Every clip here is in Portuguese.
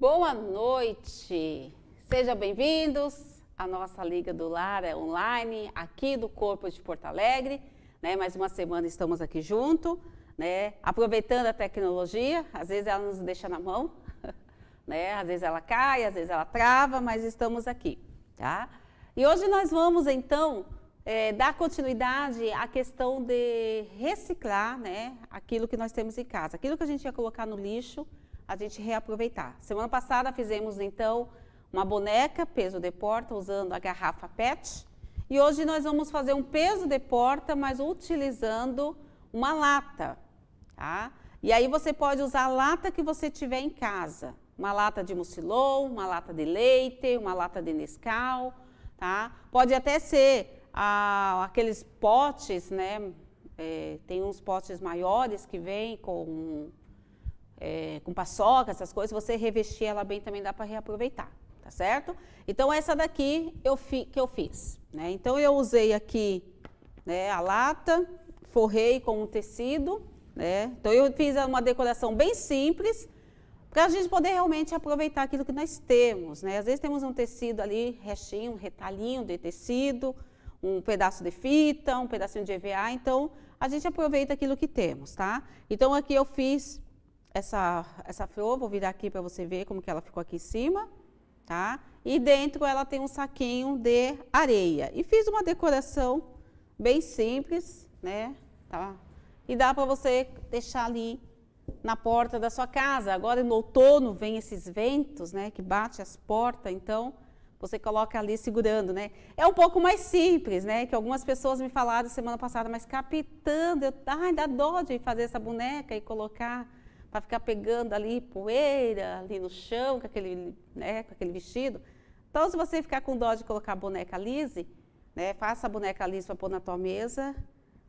Boa noite, sejam bem-vindos à nossa Liga do Lar online, aqui do Corpo de Porto Alegre, né? Mais uma semana estamos aqui junto, né? Aproveitando a tecnologia, às vezes ela nos deixa na mão, né? Às vezes ela cai, às vezes ela trava, mas estamos aqui, tá? E hoje nós vamos então dar continuidade à questão de reciclar, né? Aquilo que nós temos em casa, aquilo que a gente ia colocar no lixo, a gente reaproveitar. Semana passada fizemos, então, uma boneca, peso de porta, usando a garrafa PET. E hoje nós vamos fazer um peso de porta, mas utilizando uma lata, tá? E aí você pode usar a lata que você tiver em casa. Uma lata de mucilon, uma lata de leite, uma lata de Nescau, tá? Pode até ser aqueles potes, né? Tem uns potes maiores que vêm com paçoca, essas coisas, você revestir ela bem também dá para reaproveitar, tá certo? Então, essa daqui que eu fiz, né? Então, eu usei aqui, né, a lata, forrei com um tecido, né? Então, eu fiz uma decoração bem simples, para a gente poder realmente aproveitar aquilo que nós temos, né? Às vezes temos um tecido ali, restinho, um retalhinho de tecido, um pedaço de fita, um pedacinho de EVA, então, a gente aproveita aquilo que temos, tá? Então, aqui eu fiz essa flor, vou virar aqui para você ver como que ela ficou aqui em cima, tá? E dentro ela tem um saquinho de areia. E fiz uma decoração bem simples, né? Tá? E dá para você deixar ali na porta da sua casa. Agora no outono vem esses ventos, né? Que bate as portas, então você coloca ali segurando, né? É um pouco mais simples, né? Que algumas pessoas me falaram semana passada, mas capitã, dá dó de fazer essa boneca e colocar para ficar pegando ali poeira, ali no chão, com aquele vestido. Então, se você ficar com dó de colocar a boneca lise, né, faça a boneca lise para pôr na tua mesa,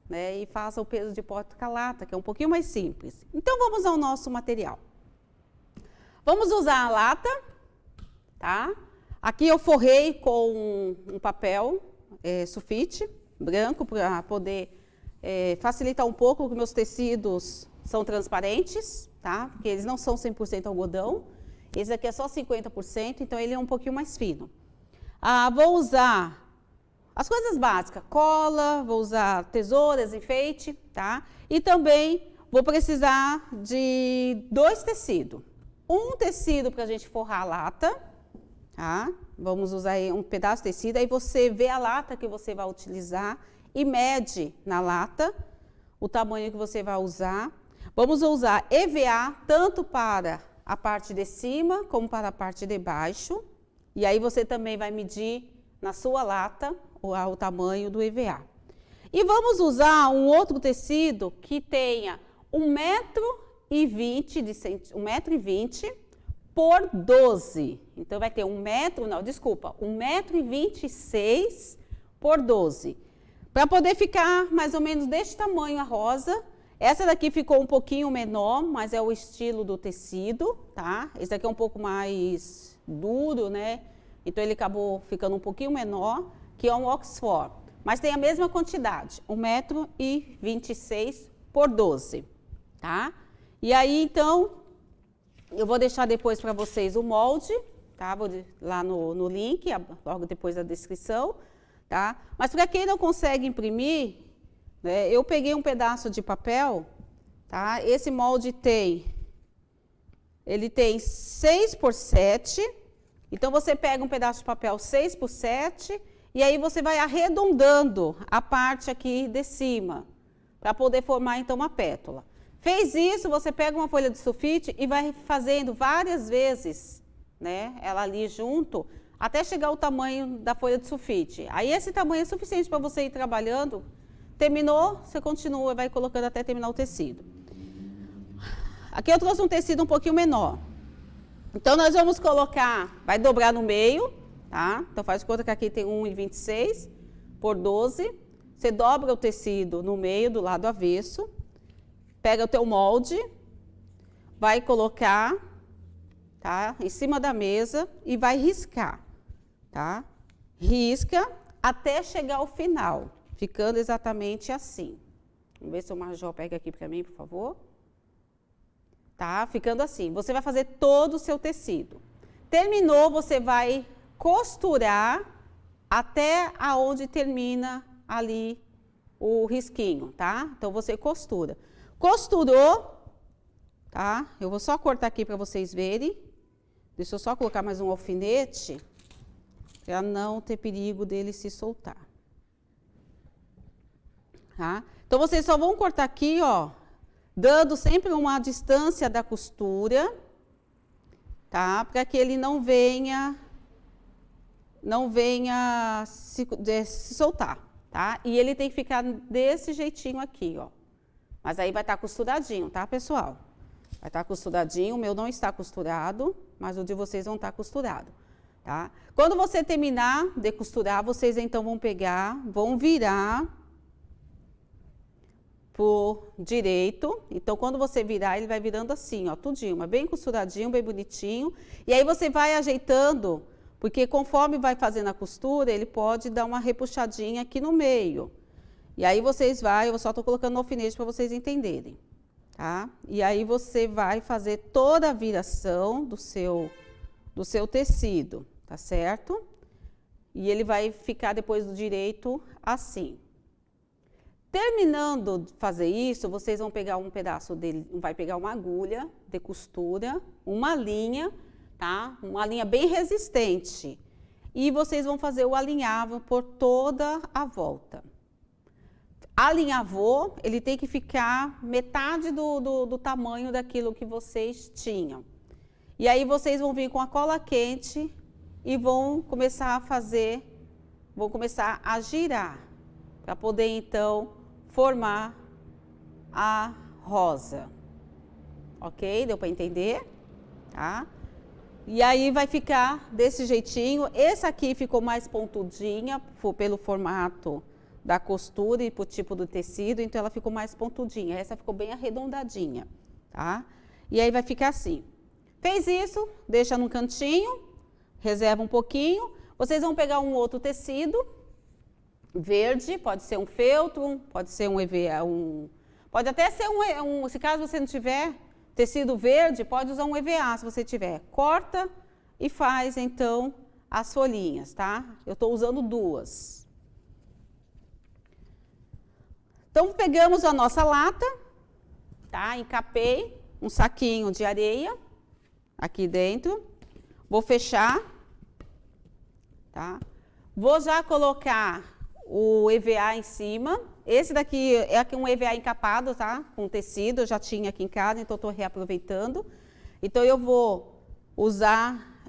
né, e faça o peso de porta com a lata, que é um pouquinho mais simples. Então, vamos ao nosso material. Vamos usar a lata, tá? Aqui eu forrei com um papel sulfite branco, para poder facilitar um pouco, porque meus tecidos são transparentes, tá? Porque eles não são 100% algodão. Esse aqui é só 50%, então ele é um pouquinho mais fino. Vou usar as coisas básicas, cola, vou usar tesouras, enfeite, tá? E também vou precisar de 2 tecidos. Um tecido para a gente forrar a lata, tá? Vamos usar aí um pedaço de tecido, aí você vê a lata que você vai utilizar e mede na lata o tamanho que você vai usar. Vamos usar EVA tanto para a parte de cima como para a parte de baixo. E aí você também vai medir na sua lata o tamanho do EVA. E vamos usar um outro tecido que tenha 1,20 m por 12. Então vai ter 1,26 m por 12. Para poder ficar mais ou menos deste tamanho a rosa. Essa daqui ficou um pouquinho menor, mas é o estilo do tecido, tá? Esse daqui é um pouco mais duro, né? Então ele acabou ficando um pouquinho menor, que é um Oxford. Mas tem a mesma quantidade, 1,26 m por 12, tá? E aí, então, eu vou deixar depois para vocês o molde, tá? Vou lá no link, logo depois da descrição, tá? Mas para quem não consegue imprimir, eu peguei um pedaço de papel, tá? Esse molde ele tem 6 por 7, então você pega um pedaço de papel 6 por 7 e aí você vai arredondando a parte aqui de cima, para poder formar então uma pétala. Fez isso, você pega uma folha de sulfite e vai fazendo várias vezes, né? Ela ali junto, até chegar ao tamanho da folha de sulfite. Aí esse tamanho é suficiente para você ir trabalhando. Terminou, você continua, vai colocando até terminar o tecido. Aqui eu trouxe um tecido um pouquinho menor. Então, nós vamos colocar, vai dobrar no meio, tá? Então, faz de conta que aqui tem 1,26 por 12. Você dobra o tecido no meio, do lado avesso. Pega o teu molde, vai colocar, tá? Em cima da mesa e vai riscar, tá? Risca até chegar ao final. Ficando exatamente assim. Vamos ver se o Major pega aqui para mim, por favor. tá? Ficando assim. Você vai fazer todo o seu tecido. Terminou, você vai costurar até aonde termina ali o risquinho, tá? Então, você costura. Costurou, tá? Eu vou só cortar aqui para vocês verem. Deixa eu só colocar mais um alfinete, para não ter perigo dele se soltar. Tá? Então, vocês só vão cortar aqui, ó, dando sempre uma distância da costura, tá? Para que ele não venha se soltar, tá? E ele tem que ficar desse jeitinho aqui, ó. Mas aí vai estar costuradinho, tá, pessoal? Vai estar costuradinho, o meu não está costurado, mas o de vocês vão estar costurado, tá? Quando você terminar de costurar, vocês então vão pegar, vão virar por direito. Então, quando você virar, ele vai virando assim, ó, tudinho, mas bem costuradinho, bem bonitinho. E aí você vai ajeitando, porque conforme vai fazendo a costura, ele pode dar uma repuxadinha aqui no meio. E aí vocês eu só estou colocando no alfinete para vocês entenderem, tá? E aí você vai fazer toda a viração do seu tecido, tá certo? E ele vai ficar depois do direito assim. Terminando de fazer isso, vocês vão pegar um pedaço dele, vai pegar uma agulha de costura, uma linha, tá? Uma linha bem resistente. E vocês vão fazer o alinhável por toda a volta. Alinhavou, ele tem que ficar metade do tamanho daquilo que vocês tinham. E aí vocês vão vir com a cola quente e vão começar a girar, para poder então formar a rosa. Ok? Deu para entender? Tá? E aí vai ficar desse jeitinho. Esse aqui ficou mais pontudinha pelo formato da costura e pro tipo do tecido, então ela ficou mais pontudinha. Essa ficou bem arredondadinha, tá? E aí vai ficar assim. Fez isso, deixa num cantinho, reserva um pouquinho. Vocês vão pegar um outro tecido verde, pode ser um feltro, pode ser um EVA, pode até ser se caso você não tiver tecido verde, pode usar um EVA se você tiver. Corta e faz então as folhinhas, tá? Eu estou usando 2. Então, pegamos a nossa lata, tá? Encapei um saquinho de areia aqui dentro. Vou fechar, tá? Vou já colocar o EVA em cima. Esse daqui é aqui um EVA encapado, tá? Com tecido, eu já tinha aqui em casa, então estou reaproveitando. Então, eu vou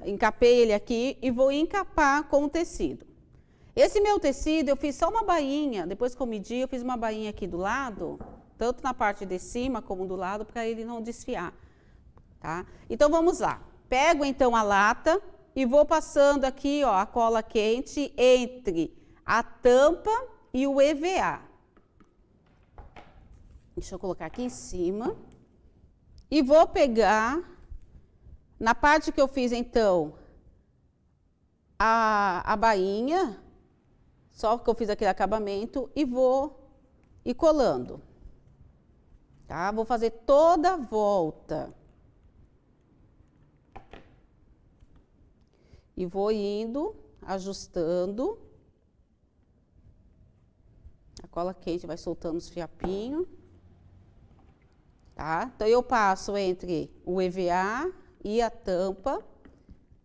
encapei ele aqui e vou encapar com o tecido. Esse meu tecido, eu fiz só uma bainha, depois que eu medi, eu fiz uma bainha aqui do lado, tanto na parte de cima como do lado, para ele não desfiar, tá? Então, vamos lá. Pego, então, a lata e vou passando aqui, ó, a cola quente entre a tampa e o EVA. Deixa eu colocar aqui em cima. E vou pegar, na parte que eu fiz, então, a bainha, só que eu fiz aquele acabamento, e vou ir colando. Tá? Vou fazer toda a volta. E vou indo, ajustando. A cola quente vai soltando os fiapinhos. Tá? Então, eu passo entre o EVA e a tampa,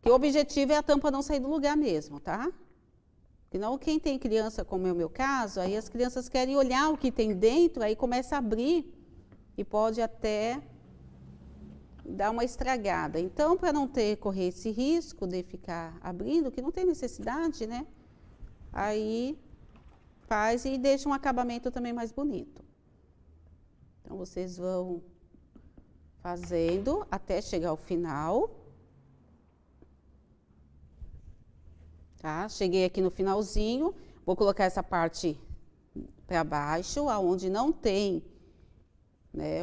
que o objetivo é a tampa não sair do lugar mesmo, tá? Senão, quem tem criança, como é o meu caso, aí as crianças querem olhar o que tem dentro, aí começa a abrir e pode até dar uma estragada. Então, para não correr esse risco de ficar abrindo, que não tem necessidade, né? Aí faz e deixa um acabamento também mais bonito. Então, vocês vão fazendo até chegar ao final. Tá? Cheguei aqui no finalzinho, vou colocar essa parte para baixo, aonde não tem, né,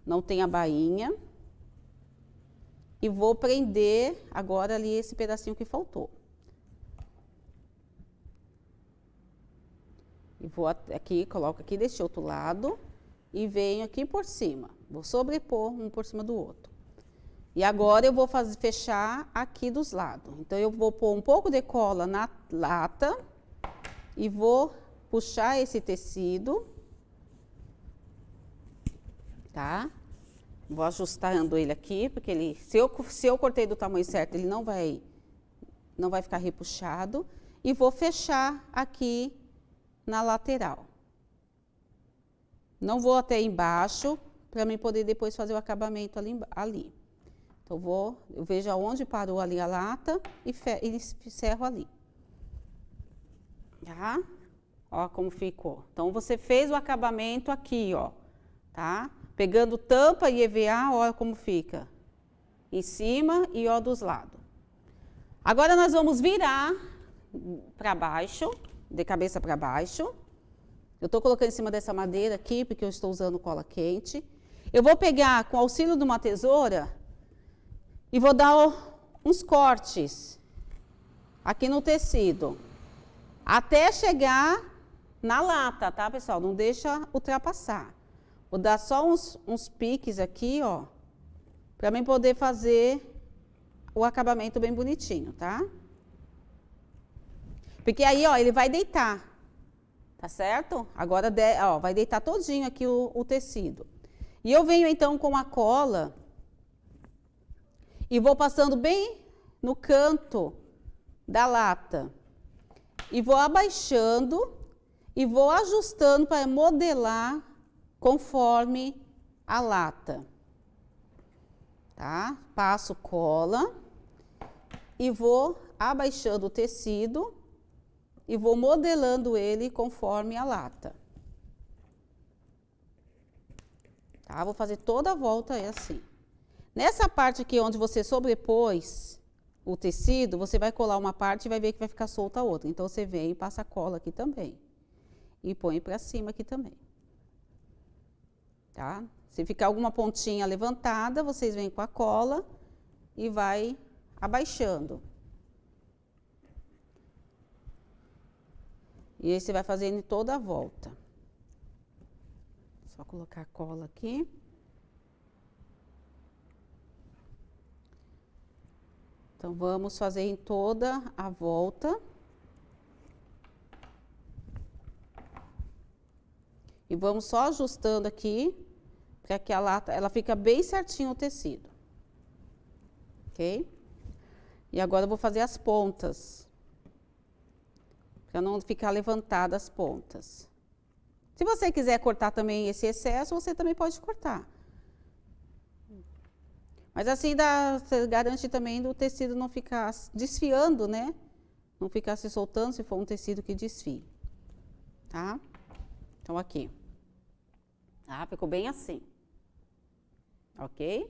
não tem a bainha. E vou prender agora ali esse pedacinho que faltou. E vou aqui, coloco aqui deste outro lado, e venho aqui por cima. Vou sobrepor um por cima do outro. E agora eu vou fechar aqui dos lados. Então, eu vou pôr um pouco de cola na lata e vou puxar esse tecido, tá? Vou ajustando ele aqui, porque ele, se eu cortei do tamanho certo, ele não vai ficar repuxado. E vou fechar aqui na lateral. Não vou até embaixo, para mim poder depois fazer o acabamento ali. Então, eu vejo aonde parou ali a lata e encerro ali. Tá? Ó como ficou. Então, você fez o acabamento aqui, ó, tá? Pegando tampa e EVA, olha como fica. Em cima e ó dos lados. Agora, nós vamos virar para baixo, de cabeça para baixo. Eu estou colocando em cima dessa madeira aqui, porque eu estou usando cola quente. Eu vou pegar, com o auxílio de uma tesoura, e vou dar uns cortes aqui no tecido, até chegar na lata, tá, pessoal? Não deixa ultrapassar. Vou dar só uns piques aqui, ó, para mim poder fazer o acabamento bem bonitinho, tá? Porque aí, ó, ele vai deitar, tá certo? Agora, ó, vai deitar todinho aqui o tecido. E eu venho, então, com a cola e vou passando bem no canto da lata. E vou abaixando e vou ajustando para modelar conforme a lata. Tá? Passo cola e vou abaixando o tecido e vou modelando ele conforme a lata. Tá? Vou fazer toda a volta assim. Nessa parte aqui onde você sobrepôs o tecido, você vai colar uma parte e vai ver que vai ficar solta a outra. Então, você vem e passa a cola aqui também. E põe para cima aqui também. Tá? Se ficar alguma pontinha levantada, vocês vêm com a cola e vai abaixando. E aí você vai fazendo toda a volta. Só colocar a cola aqui. Então, vamos fazer em toda a volta. E vamos só ajustando aqui, para que a lata, ela fica bem certinho o tecido. Ok? E agora eu vou fazer as pontas. Para não ficar levantada as pontas. Se você quiser cortar também esse excesso, você também pode cortar. Mas assim você garante também do tecido não ficar desfiando, né? Não ficar se soltando se for um tecido que desfie. Tá? Então, aqui. Tá? Ficou bem assim. Ok?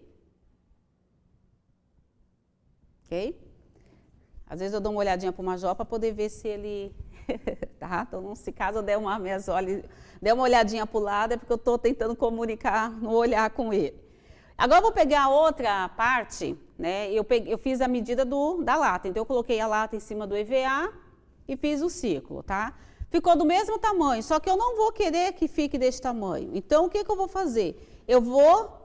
Ok? Às vezes eu dou uma olhadinha para o Major para poder ver se ele... tá? Então, se caso eu der uma olhadinha para o lado, é porque eu estou tentando comunicar no olhar com ele. Agora eu vou pegar a outra parte, né? Eu fiz a medida da lata. Então, eu coloquei a lata em cima do EVA e fiz o círculo, tá? Ficou do mesmo tamanho, só que eu não vou querer que fique desse tamanho. Então, o que eu vou fazer? Eu vou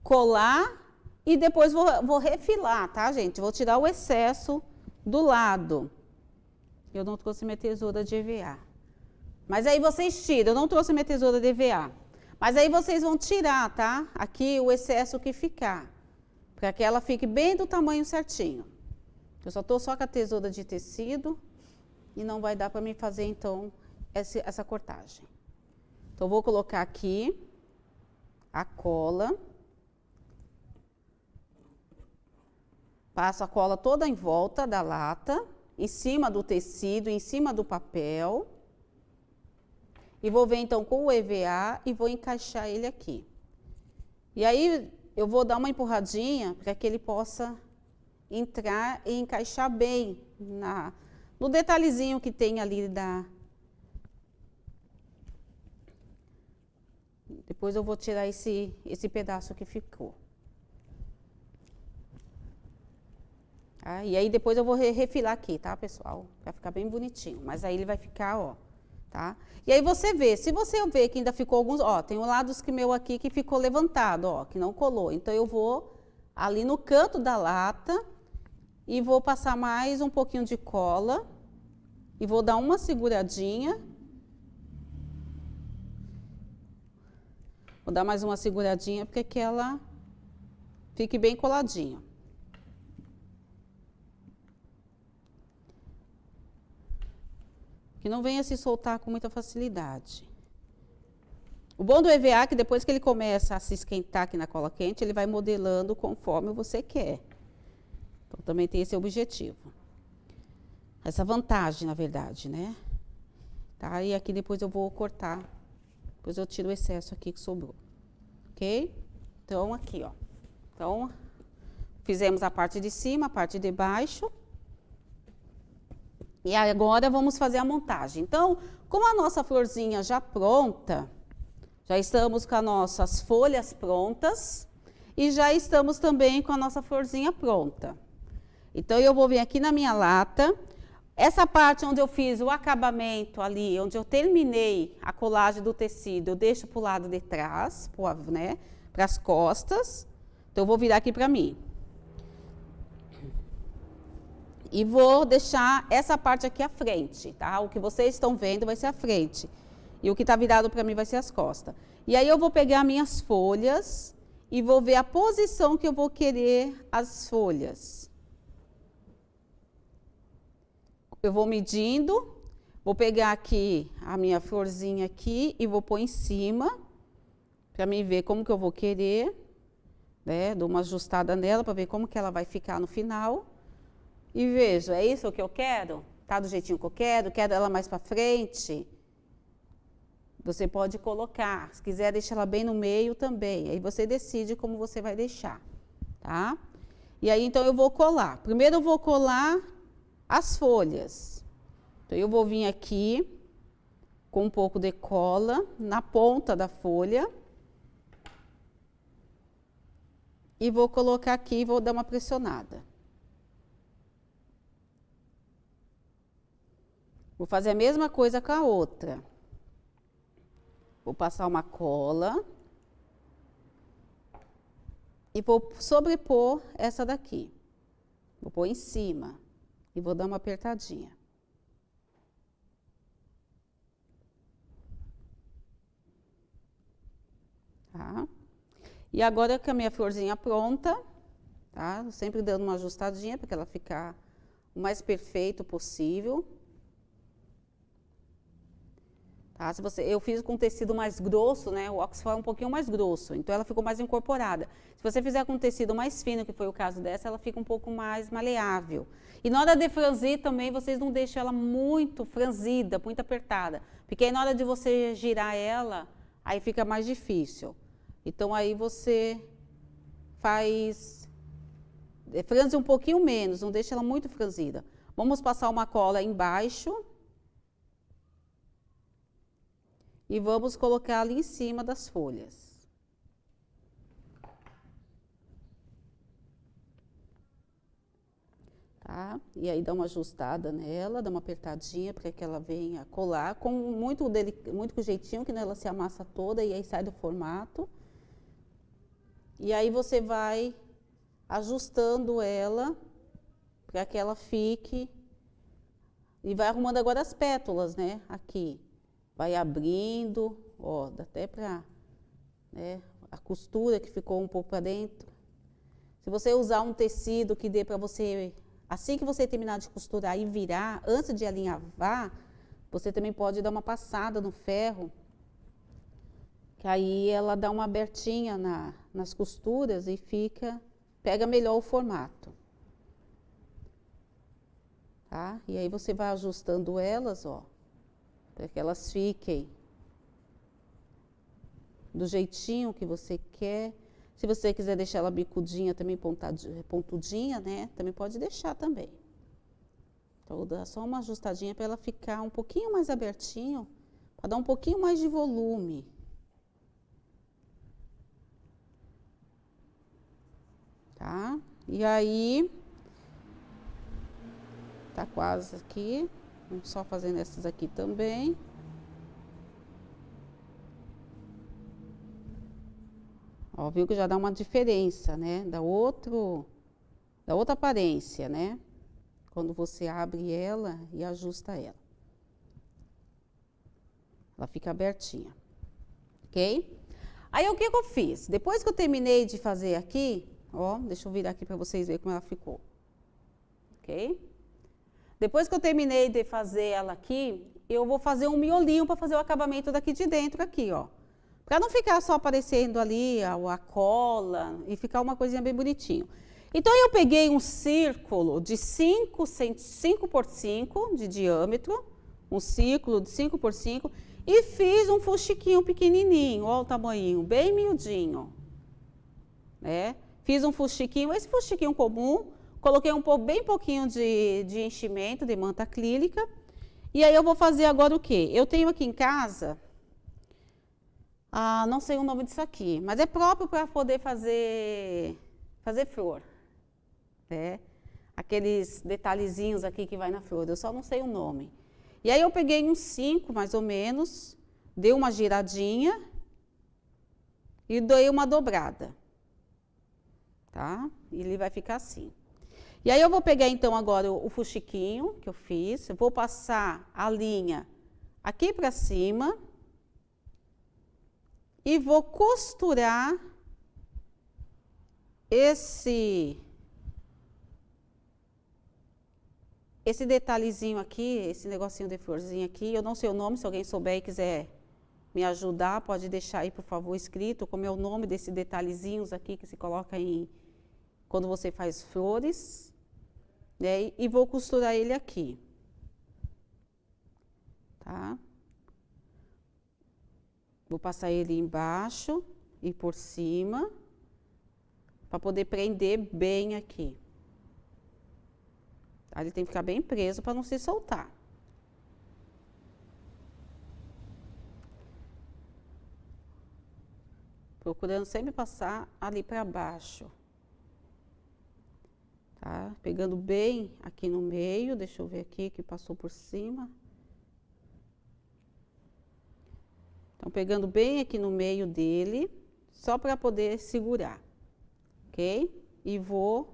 colar e depois vou refilar, tá, gente? Vou tirar o excesso do lado. Eu não trouxe minha tesoura de EVA. Mas aí vocês tiram, eu não trouxe minha tesoura de EVA. Mas aí vocês vão tirar, tá? Aqui o excesso que ficar. Para que ela fique bem do tamanho certinho. Eu só estou só com a tesoura de tecido e não vai dar para mim fazer, então, essa cortagem. Então, vou colocar aqui a cola. Passo a cola toda em volta da lata, em cima do tecido, em cima do papel. E vou vir, então, com o EVA e vou encaixar ele aqui. E aí, eu vou dar uma empurradinha para que ele possa entrar e encaixar bem no detalhezinho que tem ali Depois eu vou tirar esse pedaço que ficou. Tá? E aí, depois eu vou refilar aqui, tá, pessoal? Vai ficar bem bonitinho. Mas aí ele vai ficar, ó... tá? E aí você vê, se você vê que ainda ficou alguns, ó, tem um lado que meu aqui que ficou levantado, ó, que não colou. Então eu vou ali no canto da lata e vou passar mais um pouquinho de cola e vou dar uma seguradinha. Vou dar mais uma seguradinha porque que ela fique bem coladinha. Que não venha se soltar com muita facilidade. O bom do EVA é que depois que ele começa a se esquentar aqui na cola quente, ele vai modelando conforme você quer. Então, também tem esse objetivo. Essa vantagem, na verdade, né? Tá? E aqui depois eu vou cortar. Depois eu tiro o excesso aqui que sobrou. Ok? Então, aqui, ó. Então, fizemos a parte de cima, a parte de baixo. E agora vamos fazer a montagem. Então, como a nossa florzinha já pronta, já estamos com as nossas folhas prontas e já estamos também com a nossa florzinha pronta. Então, eu vou vir aqui na minha lata. Essa parte onde eu fiz o acabamento ali, onde eu terminei a colagem do tecido, eu deixo para o lado de trás, né, para as costas. Então, eu vou virar aqui para mim. E vou deixar essa parte aqui à frente, tá? O que vocês estão vendo vai ser a frente. E o que está virado para mim vai ser as costas. E aí eu vou pegar minhas folhas e vou ver a posição que eu vou querer as folhas. Eu vou medindo, vou pegar aqui a minha florzinha aqui e vou pôr em cima, para mim ver como que eu vou querer, né? Dou uma ajustada nela para ver como que ela vai ficar no final. E vejo, é isso que eu quero? Tá do jeitinho que eu quero? Quero ela mais para frente? Você pode colocar, se quiser deixar ela bem no meio também. Aí você decide como você vai deixar, tá? E aí então eu vou colar. Primeiro eu vou colar as folhas. Então eu vou vir aqui com um pouco de cola na ponta da folha. E vou colocar aqui e vou dar uma pressionada. Vou fazer a mesma coisa com a outra. Vou passar uma cola. E vou sobrepor essa daqui. Vou pôr em cima. E vou dar uma apertadinha. Tá? E agora com a minha florzinha pronta, tá? Sempre dando uma ajustadinha para que ela ficar o mais perfeito possível. Tá? Eu fiz com tecido mais grosso, né? O Oxford é um pouquinho mais grosso, então ela ficou mais incorporada. Se você fizer com tecido mais fino, que foi o caso dessa, ela fica um pouco mais maleável. E na hora de franzir também, vocês não deixam ela muito franzida, muito apertada, porque aí na hora de você girar ela, aí fica mais difícil. Então aí você franze um pouquinho menos, não deixa ela muito franzida. Vamos passar uma cola embaixo. E vamos colocar ali em cima das folhas. Tá? E aí dá uma ajustada nela, dá uma apertadinha para que ela venha colar, com muito com jeitinho, que ela se amassa toda e aí sai do formato. E aí você vai ajustando ela para que ela fique. E vai arrumando agora as pétalas, né? Aqui. Vai abrindo, ó, dá até para, né, a costura que ficou um pouco para dentro. Se você usar um tecido que dê para você, assim que você terminar de costurar e virar, antes de alinhavar, você também pode dar uma passada no ferro, que aí ela dá uma abertinha nas costuras e pega melhor o formato. Tá? E aí você vai ajustando elas, ó, para que elas fiquem do jeitinho que você quer. Se você quiser deixar ela bicudinha, também pontudinha, né? Também pode deixar também. Então, dá só uma ajustadinha para ela ficar um pouquinho mais abertinho, para dar um pouquinho mais de volume. Tá? E aí, tá quase aqui. Vamos só fazendo essas aqui também. Ó, viu que já dá uma diferença, né? Da outra aparência, né? Quando você abre ela e ajusta ela. Ela fica abertinha, ok? Aí, o que eu fiz? Depois que eu terminei de fazer aqui, ó, deixa eu virar aqui para vocês verem como ela ficou, ok? Depois que eu terminei de fazer ela aqui, eu vou fazer um miolinho para fazer o acabamento daqui de dentro, aqui, ó. Para não ficar só aparecendo ali a cola e ficar uma coisinha bem bonitinho. Então, eu peguei um círculo de 5 por 5 de diâmetro, um círculo de 5 por 5, e fiz um fuxiquinho pequenininho, olha o tamanho, bem miudinho, né? Fiz um fuxiquinho, esse fuxiquinho comum, coloquei bem pouquinho de enchimento, de manta acrílica, e aí eu vou fazer agora o quê? Eu tenho aqui em casa, não sei o nome disso aqui, mas é próprio para poder fazer flor, né? Aqueles detalhezinhos aqui que vai na flor, eu só não sei o nome. E aí eu peguei uns 5, mais ou menos, dei uma giradinha e dei uma dobrada, tá? E ele vai ficar assim. E aí eu vou pegar então agora o fuxiquinho que eu fiz, vou passar a linha aqui para cima e vou costurar esse detalhezinho aqui, esse negocinho de florzinha aqui, eu não sei o nome, se alguém souber e quiser me ajudar, pode deixar aí, por favor, escrito como é o nome desse detalhezinhos aqui que se coloca quando você faz flores, né? E vou costurar ele aqui, tá? Vou passar ele embaixo e por cima, para poder prender bem aqui. Ele tem que ficar bem preso para não se soltar. Procurando sempre passar ali para baixo. Tá? Pegando bem aqui no meio, deixa eu ver aqui que passou por cima. Então, pegando bem aqui no meio dele, só para poder segurar, ok? E vou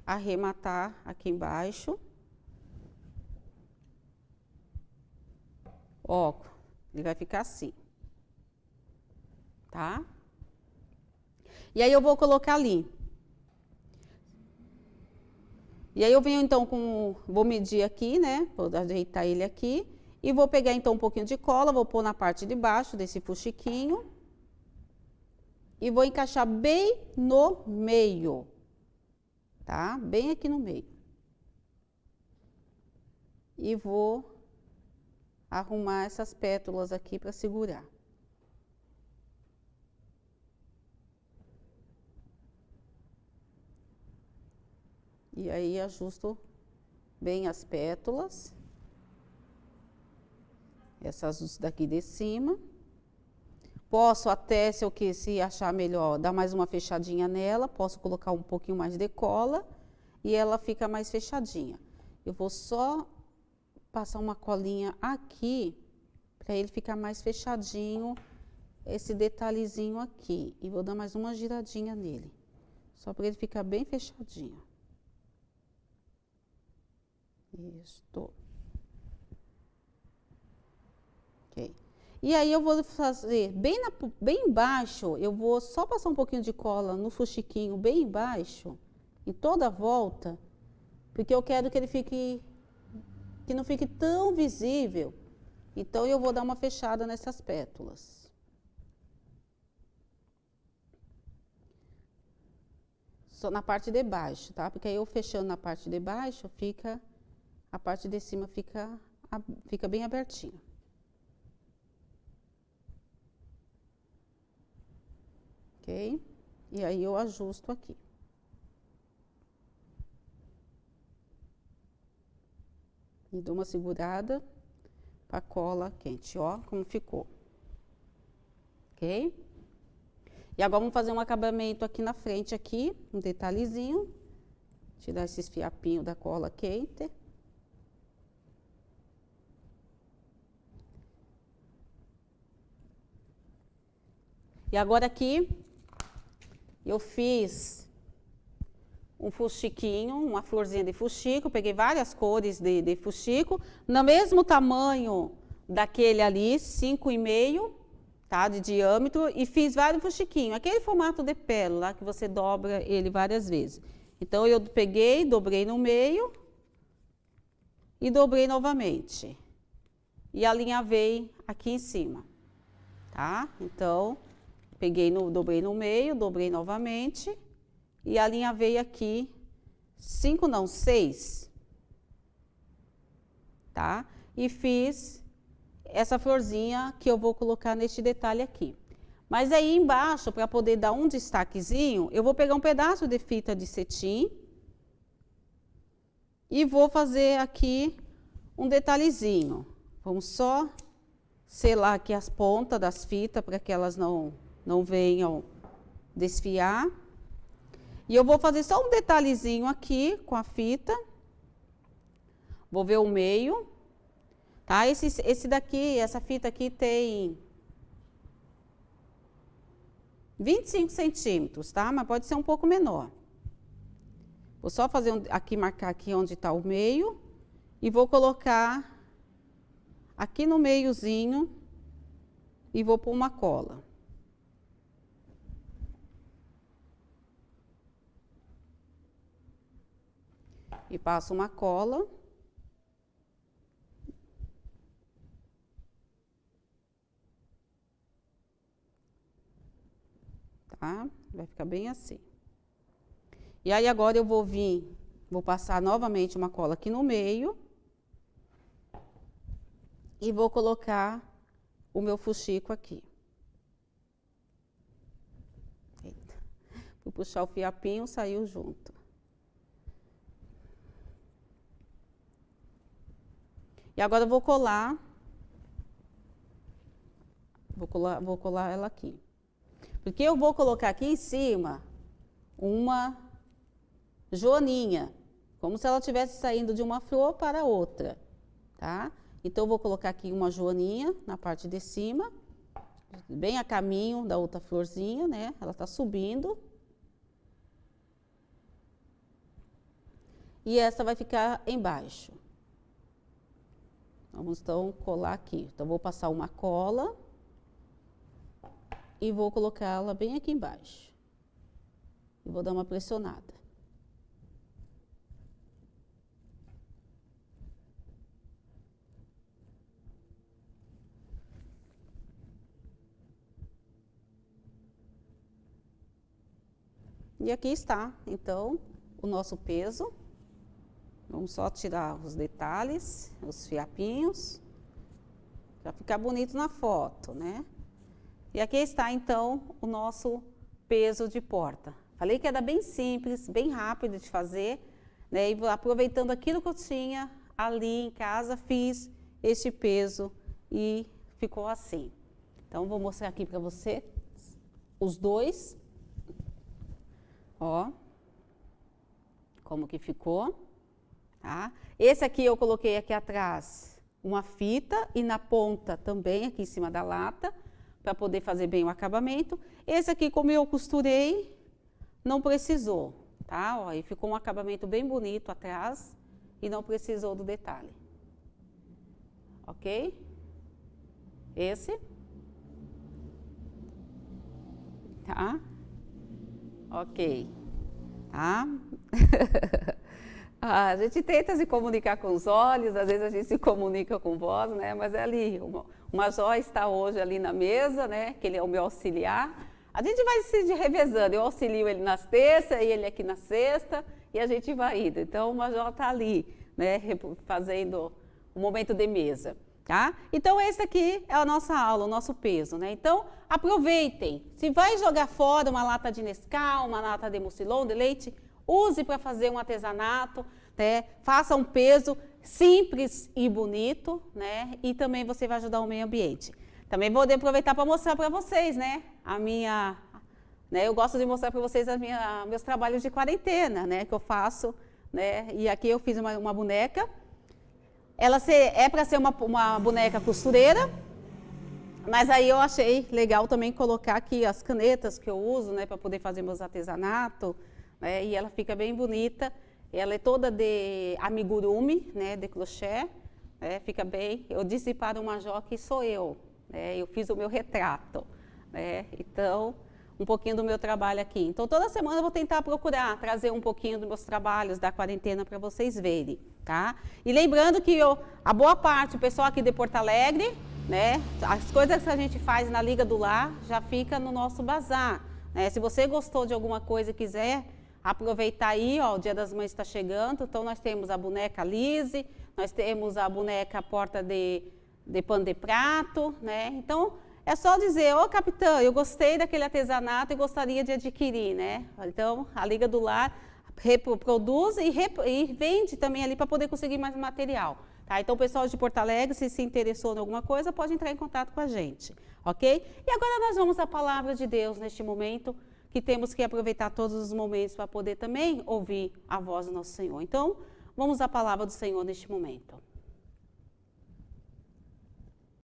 arrematar aqui embaixo. Ó, ele vai ficar assim, tá? E aí eu vou colocar ali. E aí eu venho então vou medir aqui, né? Vou ajeitar ele aqui. E vou pegar então um pouquinho de cola, vou pôr na parte de baixo desse fuxiquinho. E vou encaixar bem no meio, tá? Bem aqui no meio. E vou arrumar essas pétalas aqui para segurar. E aí ajusto bem as pétalas. Essas daqui de cima. Posso até, se achar melhor, dar mais uma fechadinha nela. Posso colocar um pouquinho mais de cola e ela fica mais fechadinha. Eu vou só passar uma colinha aqui para ele ficar mais fechadinho, esse detalhezinho aqui. E vou dar mais uma giradinha nele, só para ele ficar bem fechadinho. Isso. Ok. E aí eu vou fazer bem embaixo, eu vou só passar um pouquinho de cola no fuxiquinho bem embaixo, em toda a volta, porque eu quero que ele que não fique tão visível. Então eu vou dar uma fechada nessas pétalas. Só na parte de baixo, tá? Porque aí eu fechando na parte de baixo, a parte de cima fica bem abertinha. Ok? E aí eu ajusto aqui. E dou uma segurada para a cola quente, ó, como ficou. Ok? E agora vamos fazer um acabamento aqui na frente, aqui, um detalhezinho. Tirar esses fiapinhos da cola quente. E agora aqui, eu fiz um fuxiquinho, uma florzinha de fuxico, peguei várias cores de fuxico, no mesmo tamanho daquele ali, 5,5, tá, de diâmetro, e fiz vários fuxiquinhos, aquele formato de pérola, que você dobra ele várias vezes. Então, eu peguei, dobrei no meio e dobrei novamente. E alinhavei aqui em cima, tá? Então, dobrei no meio, dobrei novamente e alinhavei aqui 5, não, 6, tá? E fiz essa florzinha que eu vou colocar neste detalhe aqui. Mas aí embaixo, para poder dar um destaquezinho, eu vou pegar um pedaço de fita de cetim e vou fazer aqui um detalhezinho. Vamos só selar aqui as pontas das fitas para que elas não venham desfiar. E eu vou fazer só um detalhezinho aqui com a fita. Vou ver o meio. Tá? Esse daqui, essa fita aqui tem 25 centímetros, tá? Mas pode ser um pouco menor. Vou só fazer aqui, marcar aqui onde está o meio. E vou colocar aqui no meiozinho e vou pôr uma cola. E passo uma cola. Tá? Vai ficar bem assim. E aí agora eu vou passar novamente uma cola aqui no meio. E vou colocar o meu fuxico aqui. Eita. Vou puxar o fiapinho, saiu junto. E agora eu vou colar ela aqui. Porque eu vou colocar aqui em cima uma joaninha, como se ela estivesse saindo de uma flor para outra, tá? Então, eu vou colocar aqui uma joaninha na parte de cima, bem a caminho da outra florzinha, né? Ela tá subindo. E essa vai ficar embaixo. Vamos, então, colar aqui. Então, vou passar uma cola e vou colocá-la bem aqui embaixo. E vou dar uma pressionada. E aqui está, então, o nosso peso. Vamos só tirar os detalhes, os fiapinhos, para ficar bonito na foto, né? E aqui está, então, o nosso peso de porta. Falei que era bem simples, bem rápido de fazer, né? E aproveitando aquilo que eu tinha ali em casa, fiz este peso e ficou assim. Então, vou mostrar aqui para você os dois. Ó, como que ficou, tá? Esse aqui eu coloquei aqui atrás uma fita e na ponta também, aqui em cima da lata, para poder fazer bem o acabamento. Esse aqui, como eu costurei, não precisou, tá? Ó, e ficou um acabamento bem bonito atrás e não precisou do detalhe. Ok? Esse. Tá? Ok, tá? A gente tenta se comunicar com os olhos, às vezes a gente se comunica com voz, né? Mas é ali, o Major está hoje ali na mesa, né? Que ele é o meu auxiliar. A gente vai se revezando, eu auxilio ele nas terças e ele aqui na sexta, e a gente vai indo. Então, o Major está ali, né? Fazendo o momento de mesa. Tá? Então, esse aqui é a nossa aula, o nosso peso, né? Então, aproveitem. Se vai jogar fora uma lata de Nescau, uma lata de Mucilon, de leite, use para fazer um artesanato, né? Faça um peso simples e bonito, né? E também você vai ajudar o meio ambiente. Também vou aproveitar para mostrar para vocês, né? Eu gosto de mostrar para vocês meus trabalhos de quarentena, né? Que eu faço, né? E aqui eu fiz uma boneca. Ela é para ser uma boneca costureira, Mas aí eu achei legal também colocar aqui as canetas que eu uso, né, para poder fazer meus artesanatos, né, e ela fica bem bonita. Ela é toda de amigurumi, né, de crochê, né, fica bem. Eu disse para o Major que sou eu, né, eu fiz o meu retrato, né, então um pouquinho do meu trabalho aqui. Então toda semana eu vou tentar procurar trazer um pouquinho dos meus trabalhos da quarentena para vocês verem, tá? E lembrando que a boa parte, o pessoal aqui de Porto Alegre, né, as coisas que a gente faz na Liga do Lar já fica no nosso bazar, né? Se você gostou de alguma coisa e quiser aproveitar aí, ó, o Dia das Mães está chegando, então nós temos a boneca Lise, nós temos a boneca porta de pano de prato, né? Então é só dizer, ô capitã, eu gostei daquele artesanato e gostaria de adquirir, né? Então a Liga do Lar reproduz e vende também ali para poder conseguir mais material. Tá? Então, o pessoal de Porto Alegre, se interessou em alguma coisa, pode entrar em contato com a gente, ok? E agora nós vamos à palavra de Deus neste momento, que temos que aproveitar todos os momentos para poder também ouvir a voz do nosso Senhor. Então, vamos à palavra do Senhor neste momento.